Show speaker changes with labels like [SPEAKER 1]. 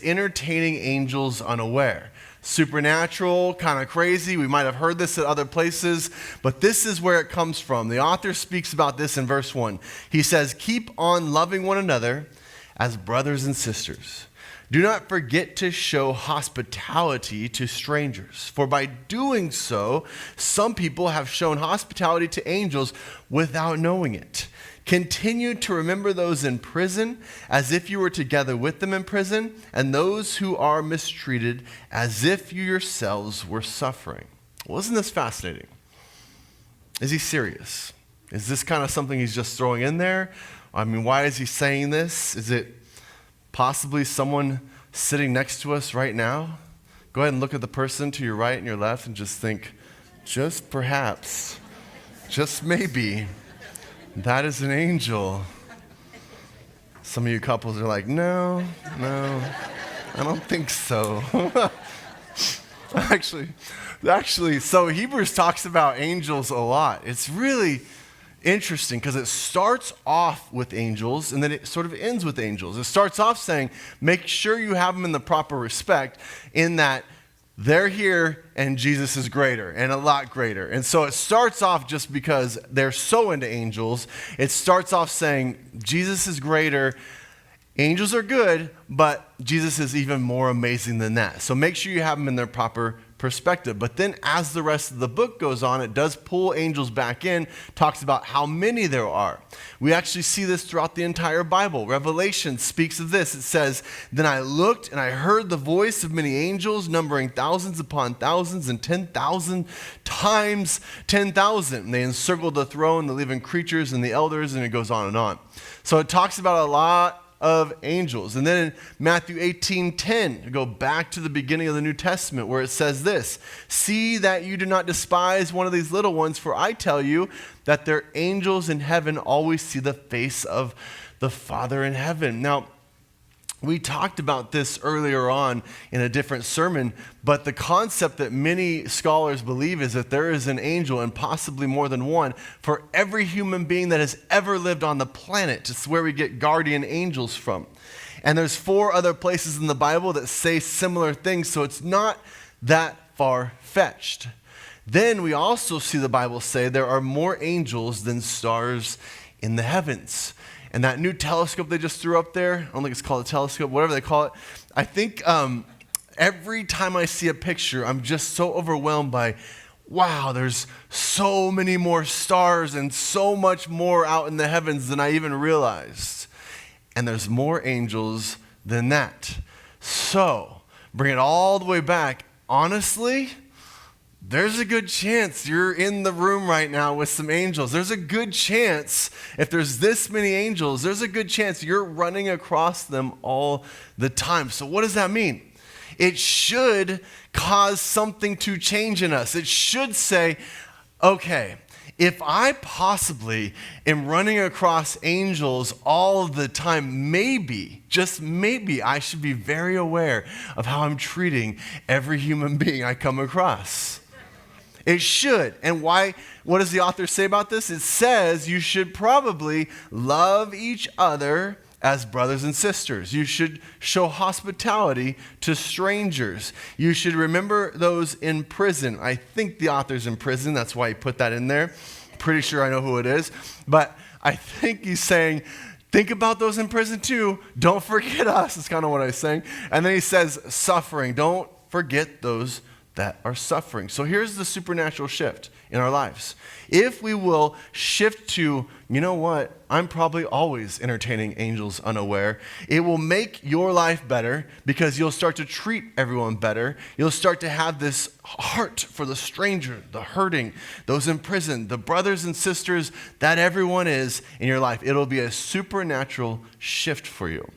[SPEAKER 1] entertaining angels unaware. Supernatural, kind of crazy. We might have heard this at other places, but this is where it comes from. The author speaks about this in verse 1. He says, "Keep on loving one another as brothers and sisters. Do not forget to show hospitality to strangers, for by doing so, some people have shown hospitality to angels without knowing it. Continue to remember those in prison as if you were together with them in prison, and those who are mistreated as if you yourselves were suffering." Well, isn't this fascinating? Is he serious? Is this kind of something he's just throwing in there? I mean, why is he saying this? Is it possibly someone sitting next to us right now? Go ahead and look at the person to your right and your left and just think, just perhaps, just maybe, that is an angel. Some of you couples are like, no, I don't think so. Actually, so Hebrews talks about angels a lot. It's really interesting because it starts off with angels and then it sort of ends with angels. It starts off saying, make sure you have them in the proper respect, in that they're here and Jesus is greater and a lot greater. And so it starts off just because they're so into angels. It starts off saying Jesus is greater. Angels are good, but Jesus is even more amazing than that. So make sure you have them in their proper perspective. But then as the rest of the book goes on, it does pull angels back in, talks about how many there are. We actually see this throughout the entire Bible. Revelation speaks of this. It says, "Then I looked and I heard the voice of many angels, numbering thousands upon thousands and 10,000 times 10,000. And they encircled the throne, the living creatures and the elders," and it goes on and on. So it talks about a lot of angels. And then in Matthew 18:10, go back to the beginning of the New Testament where it says this, "See that you do not despise one of these little ones, for I tell you that their angels in heaven always see the face of the Father in heaven." Now, we talked about this earlier on in a different sermon, but the concept that many scholars believe is that there is an angel, and possibly more than one, for every human being that has ever lived on the planet. It's where we get guardian angels from. And there's 4 other places in the Bible that say similar things, so it's not that far-fetched. Then we also see the Bible say there are more angels than stars in the heavens. And that new telescope they just threw up there, I don't think it's called a telescope, whatever they call it, I think every time I see a picture, I'm just so overwhelmed by, wow, there's so many more stars and so much more out in the heavens than I even realized. And there's more angels than that. So, bring it all the way back, honestly, there's a good chance you're in the room right now with some angels. There's a good chance, if there's this many angels, there's a good chance you're running across them all the time. So what does that mean? It should cause something to change in us. It should say, okay, if I possibly am running across angels all the time, maybe, just maybe, I should be very aware of how I'm treating every human being I come across. It should. And why? What does the author say about this? It says you should probably love each other as brothers and sisters. You should show hospitality to strangers. You should remember those in prison. I think the author's in prison. That's why he put that in there. Pretty sure I know who it is. But I think he's saying, think about those in prison too. Don't forget us. That's kind of what I was saying. And then he says suffering. Don't forget those that are suffering. So here's the supernatural shift in our lives. If we will shift to, you know what, I'm probably always entertaining angels unaware, it will make your life better because you'll start to treat everyone better. You'll start to have this heart for the stranger, the hurting, those in prison, the brothers and sisters that everyone is in your life. It'll be a supernatural shift for you.